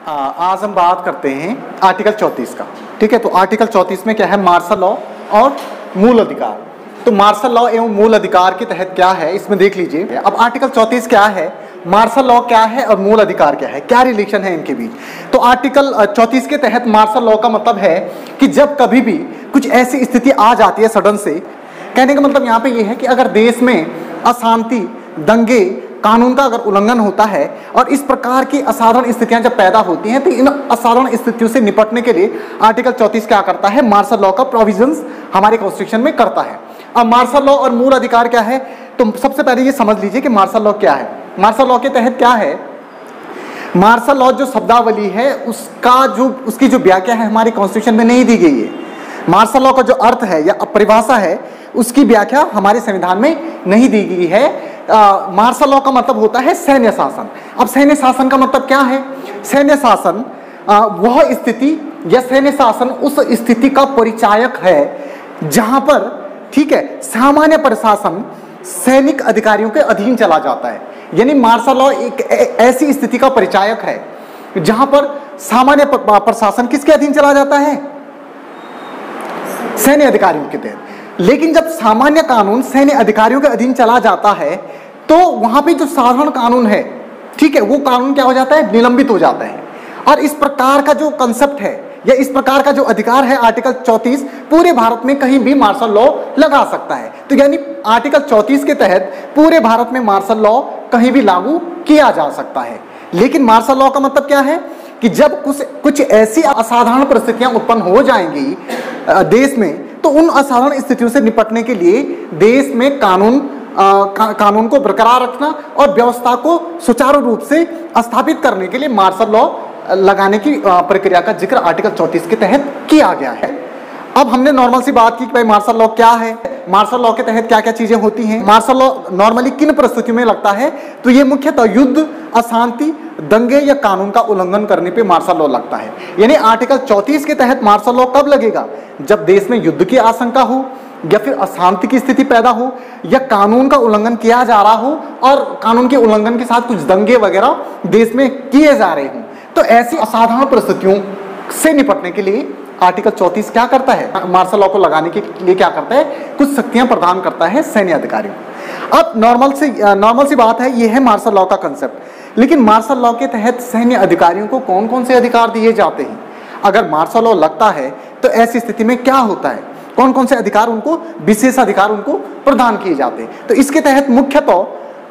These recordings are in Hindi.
आज हम बात करते हैं आर्टिकल 34 का। ठीक है, तो आर्टिकल 34 में क्या है, मार्शल लॉ और मूल अधिकार। तो मार्शल लॉ एवं मूल अधिकार के तहत क्या है इसमें देख लीजिए। अब आर्टिकल 34 क्या है, मार्शल लॉ क्या है और मूल अधिकार क्या है, क्या रिलेशन है इनके बीच। तो आर्टिकल 34 के तहत मार्शल लॉ का मतलब है कि जब कभी भी कुछ ऐसी स्थिति आ जाती है सडन से, कहने का मतलब यहाँ पे ये है कि अगर देश में अशांति, दंगे, कानून का अगर उल्लंघन होता है और इस प्रकार की असाधारण स्थितियां जब पैदा होती हैं, तो इन असाधारण स्थितियों से निपटने के लिए आर्टिकल 34 क्या करता है, मार्शल लॉ का प्रोविजंस हमारे कॉन्स्टिट्यूशन में करता है। अब मार्शल लॉ और मूल अधिकार क्या है, तो सबसे पहले ये समझ लीजिए कि मार्शल लॉ क्या है। मार्शल लॉ के तहत क्या है, मार्शल लॉ जो शब्दावली है उसकी जो व्याख्या है हमारे कॉन्स्टिट्यूशन में नहीं दी गई है। मार्शल लॉ का जो अर्थ है या परिभाषा है उसकी व्याख्या हमारे संविधान में नहीं दी गई है। मार्शल लॉ का मतलब होता है सैन्य शासन। अब सैन्य शासन का मतलब क्या है, सैन्य शासन वह स्थिति या सैन्य शासन उस स्थिति का परिचायक है जहां पर, ठीक है, सामान्य प्रशासन सैनिक अधिकारियों के अधीन चला जाता है। यानी मार्शल लॉ एक ऐसी स्थिति का परिचायक है जहां पर सामान्य प्रशासन किसके अधीन चला जाता है, सैन्य अधिकारियों के तहत। लेकिन जब सामान्य कानून सैन्य अधिकारियों के अधीन चला जाता है तो वहां पे जो साधारण कानून है, ठीक है, वो कानून क्या हो जाता है, निलंबित हो जाता है। और इस प्रकार का जो कंसेप्ट है या इस प्रकार का जो अधिकार है आर्टिकल 34 पूरे भारत में कहीं भी मार्शल लॉ लगा सकता है। तो यानी आर्टिकल 34 के तहत पूरे भारत में मार्शल लॉ कहीं भी लागू किया जा सकता है। लेकिन मार्शल लॉ का मतलब क्या है कि जब कुछ ऐसी असाधारण परिस्थितियां उत्पन्न हो जाएंगी देश में, तो उन असाधारण स्थितियों से निपटने के लिए देश में कानून को बरकरार रखना और व्यवस्था को सुचारू रूप से स्थापित करने के लिए मार्शल लॉ लगाने की प्रक्रिया का जिक्र आर्टिकल 34 के तहत किया गया है। अब हमने नॉर्मल सी बात की कि भाई मार्शल लॉ क्या है, मार्शल लॉ के तहत क्या क्या चीजें होती हैं, मार्शल लॉ नॉर्मली किन परिस्थितियों में लगता है, तो ये मुख्यतः युद्ध, अशांति, दंगे या कानून का उल्लंघन करने पे मार्शल लॉ लगता है। यानी आर्टिकल 34 के तहत मार्शल लॉ कब लगेगा, जब देश में युद्ध की आशंका हो या फिर अशांति की स्थिति पैदा हो या कानून का उल्लंघन किया जा रहा हो और कानून के उल्लंघन के साथ कुछ दंगे वगैरह देश में किए जा रहे हों। तो ऐसी असाधारण परिस्थितियों से निपटने के लिए आर्टिकल 34 क्या करता है, मार्शल लॉ को लगाने के लिए क्या करता है, कुछ शक्तियां प्रदान करता है सैन्य अधिकारियों। अब नॉर्मल सी बात है, ये है मार्शल लॉ का कंसेप्ट। लेकिन मार्शल लॉ के तहत सैन्य अधिकारियों को कौन कौन से अधिकार दिए जाते हैं, अगर मार्शल लॉ लगता है तो ऐसी स्थिति में क्या होता है, कौन कौन से अधिकार उनको, विशेष अधिकार उनको प्रदान किए जाते हैं। तो इसके तहत मुख्यतः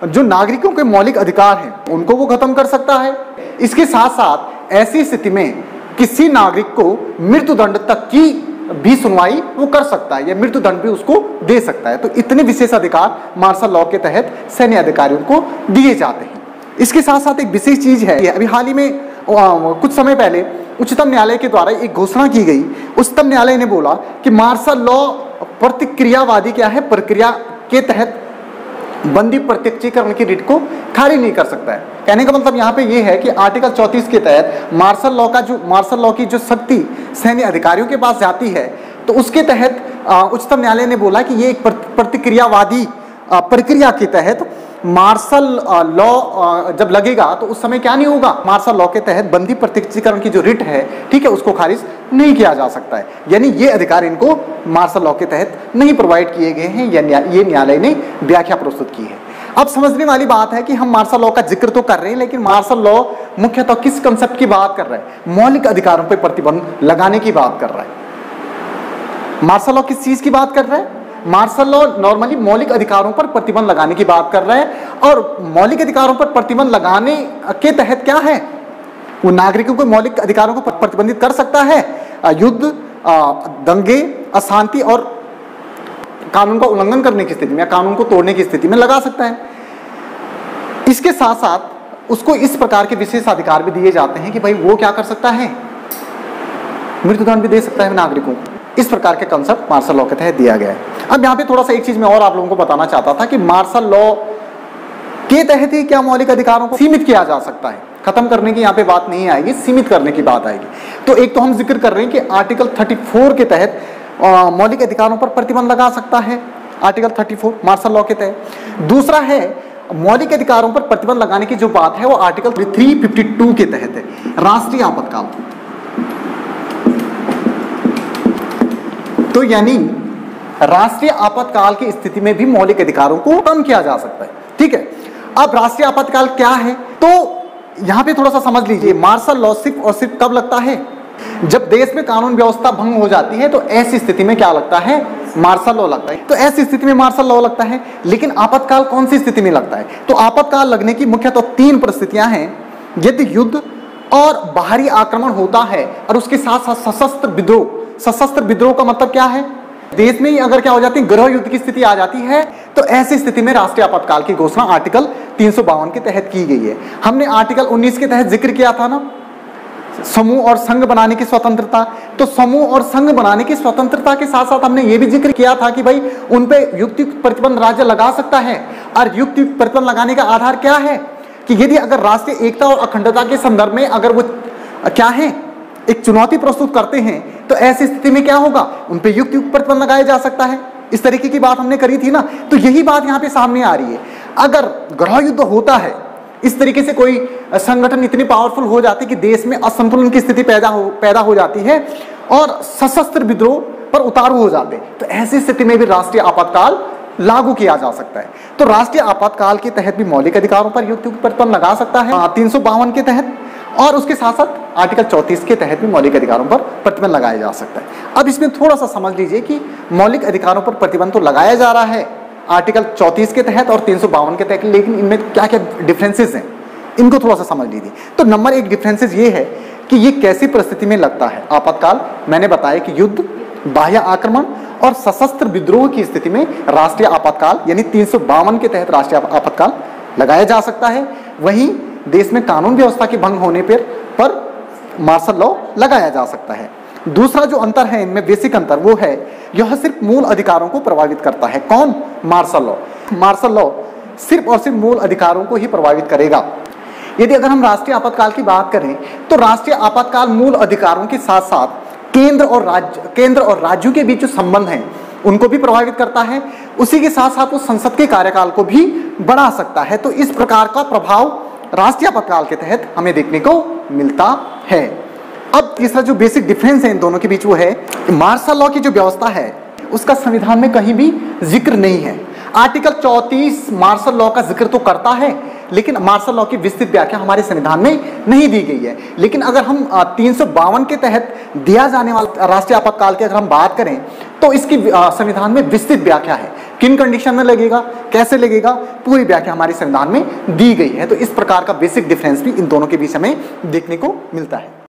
जो नागरिकों के मौलिक अधिकार हैं उनको वो खत्म कर सकता है। इसके साथ साथ ऐसी स्थिति में किसी नागरिक को मृत्युदंड तक की भी सुनवाई वो कर सकता है या मृत्युदंड भी उसको दे सकता है। तो इतने विशेष अधिकार मार्शल लॉ के तहत सैन्य अधिकारियों को दिए जाते हैं। इसके साथ साथ एक विशेष चीज है, अभी हाल ही में कुछ समय पहले उच्चतम न्यायालय के द्वारा एक घोषणा की गई। उच्चतम न्यायालय ने बोला कि मार्शल लॉ प्रतिक्रियावादी क्या है, प्रक्रिया के तहत बंदी प्रत्यक्षीकरण की रिट को खारिज नहीं कर सकता है। कहने का मतलब यहाँ पे ये है कि आर्टिकल 34 के तहत मार्शल लॉ की जो शक्ति सैन्य अधिकारियों के पास जाती है, तो उसके तहत उच्चतम न्यायालय ने बोला कि ये एक प्रतिक्रियावादी प्रक्रिया के तहत मार्शल लॉ जब लगेगा तो उस समय क्या नहीं होगा, मार्शल लॉ के तहत बंदी प्रत्यक्षीकरण की जो रिट है, ठीक है, उसको खारिज नहीं किया जा सकता है। यानी ये अधिकार इनको मार्शल लॉ के तहत नहीं प्रोवाइड किए गए हैं, ये न्यायालय ने व्याख्या प्रस्तुत की है। अब समझने वाली बात है कि हम मार्शल लॉ का जिक्र तो कर रहे हैं, लेकिन मार्शल लॉ मुख्यतः किस कंसेप्ट की बात कर रहा है, मौलिक अधिकारों पर प्रतिबंध लगाने की बात कर रहा है। मार्शल लॉ किस चीज की बात कर रहा है, मार्शल लॉ नॉर्मली मौलिक अधिकारों पर प्रतिबंध लगाने की बात कर रहा है। और मौलिक अधिकारों पर प्रतिबंध लगाने के तहत क्या है, वो नागरिकों के मौलिक अधिकारों को प्रतिबंधित कर सकता है, युद्ध, दंगे, अशांति और कानून का उल्लंघन करने की स्थिति में या कानून को तोड़ने की स्थिति में लगा सकता है। इसके साथ साथ उसको इस प्रकार के विशेष अधिकार भी दिए जाते हैं कि भाई वो क्या कर सकता है, मृत्युदंड भी दे सकता है नागरिकों को। इस प्रकार के कंसेप्ट मार्शल लॉ के तहत दिया गया है। अब यहाँ पे थोड़ा सा एक चीज मैं और आप लोगों को बताना चाहता था कि मार्शल लॉ के तहत ही क्या मौलिक अधिकारों को सीमित किया जा सकता है, खत्म करने की यहाँ पे बात नहीं आएगी, सीमित करने की बात आएगी। तो एक तो हम जिक्र कर रहे हैं कि आर्टिकल 34 के तहत मौलिक अधिकारों पर प्रतिबंध लगा सकता है, आर्टिकल 34 मार्शल लॉ के तहत। दूसरा है मौलिक अधिकारों पर प्रतिबंध लगाने की जो बात है वो आर्टिकल 352 के तहत है, राष्ट्रीय आपातकाल। तो यानी राष्ट्रीय आपातकाल की स्थिति में भी मौलिक अधिकारों को कम किया जा सकता है। ठीक है, अब राष्ट्रीय आपातकाल क्या है, तो यहां पे थोड़ा सा समझ लीजिए। मार्शल लॉ सिर्फ और सिर्फ कब लगता है, जब देश में कानून व्यवस्था भंग हो जाती है, तो ऐसी स्थिति में क्या लगता है, मार्शल लॉ लगता है। तो ऐसी स्थिति में मार्शल लॉ लगता है। लेकिन आपातकाल कौन सी स्थिति में लगता है, तो आपातकाल लगने की मुख्यतः 3 परिस्थितियां हैं। यदि युद्ध और बाहरी आक्रमण होता है और उसके साथ साथ सशस्त्र विद्रोह। सशस्त्र विद्रोह का मतलब क्या है, देश में ही अगर क्या हो जाती है, गृह युद्ध की स्थिति आ जाती है, तो ऐसी स्थिति में राष्ट्रीय आपातकाल की घोषणा आर्टिकल 352 के तहत की गई है। हमने आर्टिकल 19 के तहत जिक्र किया था ना, समूह और संघ बनाने की स्वतंत्रता। तो समूह और संघ बनाने की स्वतंत्रता के साथ साथ हमने ये भी जिक्र किया था कि भाई उन पे युक्तियुक्त प्रतिबंध राज्य लगा सकता है। और युक्तियुक्त प्रतिबंध लगाने का आधार क्या है कि यदि अगर राष्ट्रीय एकता और अखंडता के संदर्भ में अगर वो क्या है, एक चुनौती प्रस्तुत करते हैं, तो ऐसी स्थिति में क्या होगा, उन पे युक्तियुक्त प्रतिबंध लगाया जा सकता है। इस तरीके की बात हमने करी थी ना, तो यही बात यहाँ पे सामने आ रही है। अगर गृह युद्ध होता है, इस तरीके से कोई संगठन इतनी पावरफुल हो जाती कि देश में असंतुलन की स्थिति पैदा हो जाती है और सशस्त्र विद्रोह पर उतारू हो जाते, तो ऐसी स्थिति में भी राष्ट्रीय आपातकाल लागू किया जा सकता है। तो राष्ट्रीय आपातकाल के तहत भी मौलिक अधिकारों पर युक्तियुक्त प्रतिबंध लगा सकता है 352 के तहत, और उसके साथ साथ आर्टिकल 34 के तहत भी मौलिक अधिकारों पर प्रतिबंध लगाया जा सकता है। अब इसमें थोड़ा सा समझ लीजिए कि मौलिक अधिकारों पर प्रतिबंध तो लगाया जा रहा है आर्टिकल 34 के तहत और 352 के तहत, लेकिन इनमें क्या क्या डिफरेंसेस हैं, इनको थोड़ा सा समझ लीजिए। तो नंबर 1 डिफरेंसेस ये है कि ये कैसी परिस्थिति में लगता है आपातकाल। मैंने बताया कि युद्ध, बाह्य आक्रमण और सशस्त्र विद्रोह की स्थिति में राष्ट्रीय आपातकाल यानी 352 के तहत राष्ट्रीय आपातकाल लगाया जा सकता है। वहीं देश में कानून व्यवस्था के भंग होने पर मार्शल लॉ लगाया जा सकता है। दूसरा जो अंतर है इनमें, बेसिक अंतर, वो है यह सिर्फ मूल अधिकारों को प्रभावित करता है। कौन, मार्शल लॉ। मार्शल लॉ सिर्फ और सिर्फ मूल अधिकारों को ही प्रभावित करेगा। यदि अगर हम राष्ट्रीय आपातकाल की बात करें, तो राष्ट्रीय आपातकाल मूल अधिकारों के साथ साथ केंद्र और राज्यों के बीच जो संबंध हैं उनको भी प्रभावित करता है। उसी के साथ साथ वो संसद के कार्यकाल को भी बढ़ा सकता है। तो इस प्रकार का प्रभाव राष्ट्रीय आपातकाल के तहत हमें देखने को मिलता है। अब तीसरा जो बेसिक डिफरेंस है इन दोनों के बीच, वो है मार्शल लॉ की जो व्यवस्था है उसका संविधान में कहीं भी जिक्र नहीं है। आर्टिकल 34 मार्शल लॉ का जिक्र तो करता है, लेकिन मार्शल लॉ की विस्तृत व्याख्या हमारे संविधान में नहीं दी गई है। लेकिन अगर हम 352 के तहत दिया जाने वाला राष्ट्रीय आपातकाल की अगर हम बात करें, तो इसकी संविधान में विस्तृत व्याख्या है। किन कंडीशन में लगेगा, कैसे लगेगा, पूरी व्याख्या हमारे संविधान में दी गई है। तो इस प्रकार का बेसिक डिफरेंस भी इन दोनों के बीच हमें देखने को मिलता है।